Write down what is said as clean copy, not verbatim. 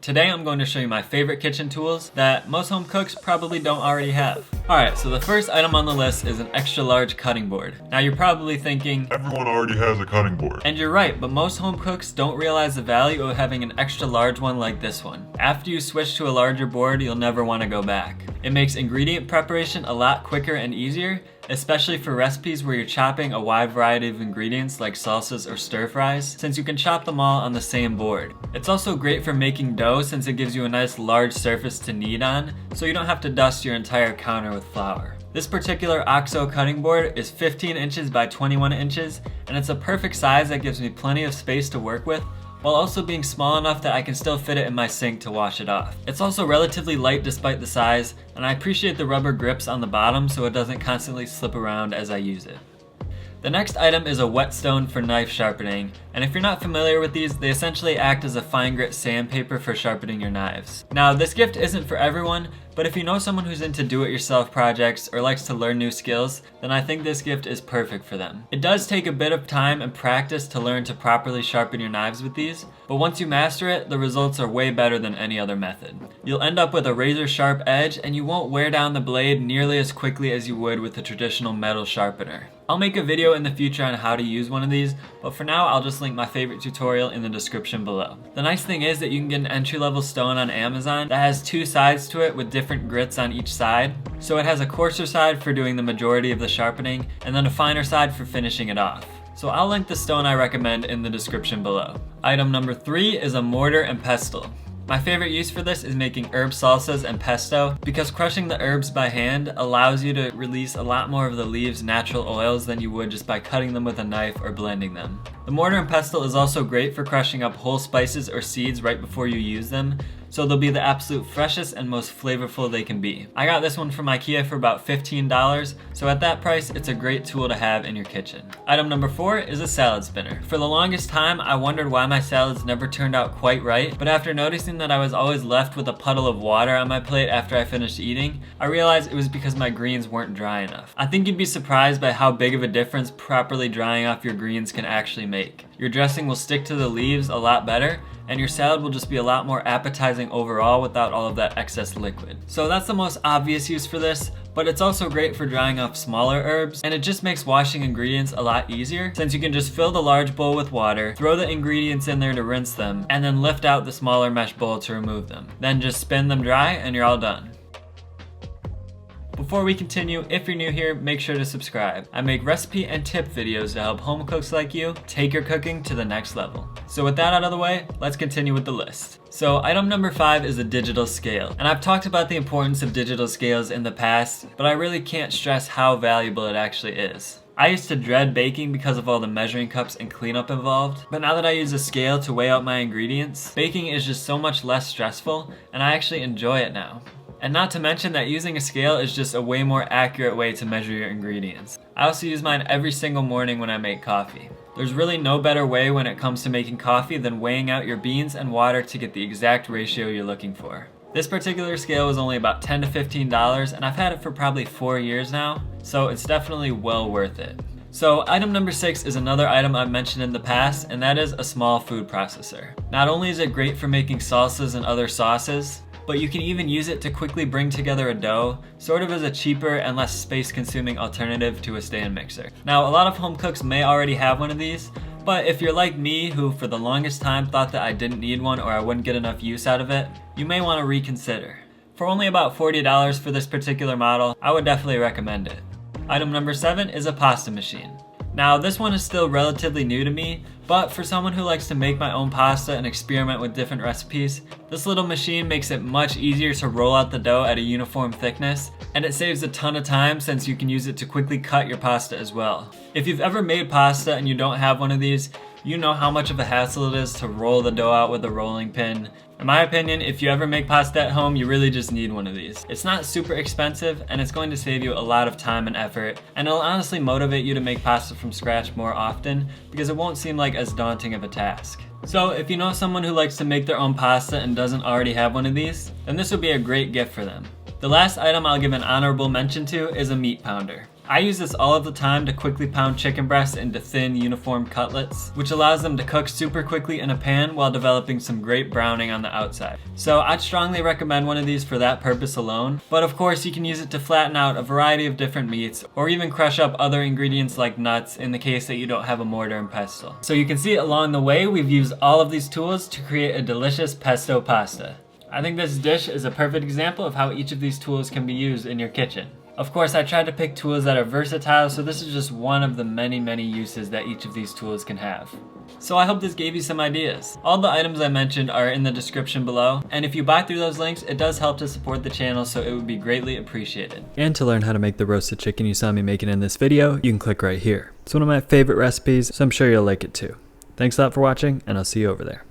Today I'm going to show you my favorite kitchen tools that most home cooks probably don't already have. Alright, so the first item on the list is an extra large cutting board. Now you're probably thinking, everyone already has a cutting board. And you're right, but most home cooks don't realize the value of having an extra large one like this one. After you switch to a larger board, you'll never want to go back. It makes ingredient preparation a lot quicker and easier, especially for recipes where you're chopping a wide variety of ingredients like salsas or stir fries, since you can chop them all on the same board. It's also great for making dough since it gives you a nice large surface to knead on, so you don't have to dust your entire counter with flour. This particular OXO cutting board is 15 inches by 21 inches, and it's a perfect size that gives me plenty of space to work with, while also being small enough that I can still fit it in my sink to wash it off. It's also relatively light despite the size, and I appreciate the rubber grips on the bottom so it doesn't constantly slip around as I use it. The next item is a whetstone for knife sharpening, and if you're not familiar with these, they essentially act as a fine grit sandpaper for sharpening your knives. Now, this gift isn't for everyone, but if you know someone who's into do-it-yourself projects or likes to learn new skills, then I think this gift is perfect for them. It does take a bit of time and practice to learn to properly sharpen your knives with these, but once you master it, the results are way better than any other method. You'll end up with a razor-sharp edge, and you won't wear down the blade nearly as quickly as you would with a traditional metal sharpener. I'll make a video in the future on how to use one of these, but for now I'll just link my favorite tutorial in the description below. The nice thing is that you can get an entry-level stone on Amazon that has two sides to it with different grits on each side. So it has a coarser side for doing the majority of the sharpening, and then a finer side for finishing it off. So I'll link the stone I recommend in the description below. Item number 3 is a mortar and pestle. My favorite use for this is making herb salsas and pesto, because crushing the herbs by hand allows you to release a lot more of the leaves' natural oils than you would just by cutting them with a knife or blending them. The mortar and pestle is also great for crushing up whole spices or seeds right before you use them, so they'll be the absolute freshest and most flavorful they can be. I got this one from IKEA for about $15, so at that price, it's a great tool to have in your kitchen. Item number 4 is a salad spinner. For the longest time, I wondered why my salads never turned out quite right, but after noticing that I was always left with a puddle of water on my plate after I finished eating, I realized it was because my greens weren't dry enough. I think you'd be surprised by how big of a difference properly drying off your greens can actually make. Your dressing will stick to the leaves a lot better, and your salad will just be a lot more appetizing overall without all of that excess liquid. So that's the most obvious use for this, but it's also great for drying off smaller herbs, and it just makes washing ingredients a lot easier since you can just fill the large bowl with water, throw the ingredients in there to rinse them, and then lift out the smaller mesh bowl to remove them. Then just spin them dry and you're all done. Before we continue, if you're new here, make sure to subscribe. I make recipe and tip videos to help home cooks like you take your cooking to the next level. So with that out of the way, let's continue with the list. So item number 5 is a digital scale. And I've talked about the importance of digital scales in the past, but I really can't stress how valuable it actually is. I used to dread baking because of all the measuring cups and cleanup involved, but now that I use a scale to weigh out my ingredients, baking is just so much less stressful, and I actually enjoy it now. And not to mention that using a scale is just a way more accurate way to measure your ingredients. I also use mine every single morning when I make coffee. There's really no better way when it comes to making coffee than weighing out your beans and water to get the exact ratio you're looking for. This particular scale was only about $10 to $15, and I've had it for probably 4 years now, so it's definitely well worth it. So item number 6 is another item I've mentioned in the past, and that is a small food processor. Not only is it great for making salsas and other sauces, but you can even use it to quickly bring together a dough, sort of as a cheaper and less space-consuming alternative to a stand mixer. Now, a lot of home cooks may already have one of these, but if you're like me, who for the longest time thought that I didn't need one or I wouldn't get enough use out of it, you may want to reconsider. For only about $40 for this particular model, I would definitely recommend it. Item number 7 is a pasta machine. Now, this one is still relatively new to me, but for someone who likes to make my own pasta and experiment with different recipes, this little machine makes it much easier to roll out the dough at a uniform thickness, and it saves a ton of time since you can use it to quickly cut your pasta as well. If you've ever made pasta and you don't have one of these, you know how much of a hassle it is to roll the dough out with a rolling pin. In my opinion, if you ever make pasta at home, you really just need one of these. It's not super expensive, and it's going to save you a lot of time and effort, and it'll honestly motivate you to make pasta from scratch more often because it won't seem like as daunting of a task. So if you know someone who likes to make their own pasta and doesn't already have one of these, then this would be a great gift for them. The last item I'll give an honorable mention to is a meat pounder. I use this all of the time to quickly pound chicken breasts into thin, uniform cutlets, which allows them to cook super quickly in a pan while developing some great browning on the outside. So I'd strongly recommend one of these for that purpose alone, but of course you can use it to flatten out a variety of different meats, or even crush up other ingredients like nuts in the case that you don't have a mortar and pestle. So you can see along the way we've used all of these tools to create a delicious pesto pasta. I think this dish is a perfect example of how each of these tools can be used in your kitchen. Of course, I tried to pick tools that are versatile, so this is just one of the many uses that each of these tools can have. So I hope this gave you some ideas. All the items I mentioned are in the description below, and if you buy through those links, it does help to support the channel, so it would be greatly appreciated. And to learn how to make the roasted chicken you saw me making in this video, you can click right here. It's one of my favorite recipes, so I'm sure you'll like it too. Thanks a lot for watching, and I'll see you over there.